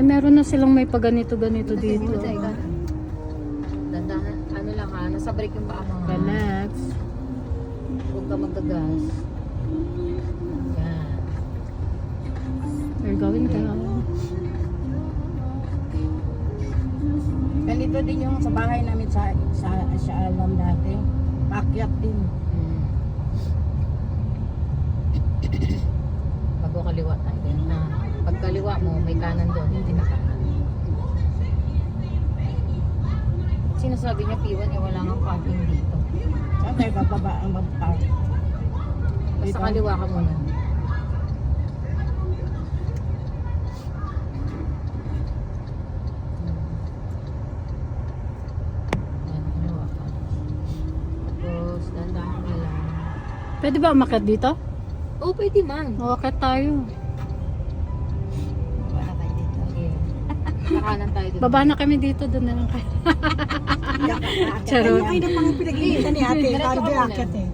meron na silang may paganito-ganito dito. Dandahan, ano lang ha, nasa break yung paa mo. Relax. Huwag ka magagas. Yan. We're going down. Ganito din yung sa bahay namin sa alam dati. Pakyat din. Bago kaliwa tayo din na pag kaliwa mo, may kanan doon, hindi na kanan. Sinasabi niya, P1, eh, wala nang parking dito. Saan tayo bababa ang mag-park? Basta kaliwa ka muna. Yan, kaliwa ka. Tapos, dandahan ka lang. Pwede ba umakyat dito? Oo, pwede man. Umakyat tayo. Wala tayo dito. Okay. Nakanan tayo dito. Baba na kami dito, doon na lang kayo. Charot. Ay, na pang pinag-iinitan ni ate. Diretso ka Cardi muna. akit eh.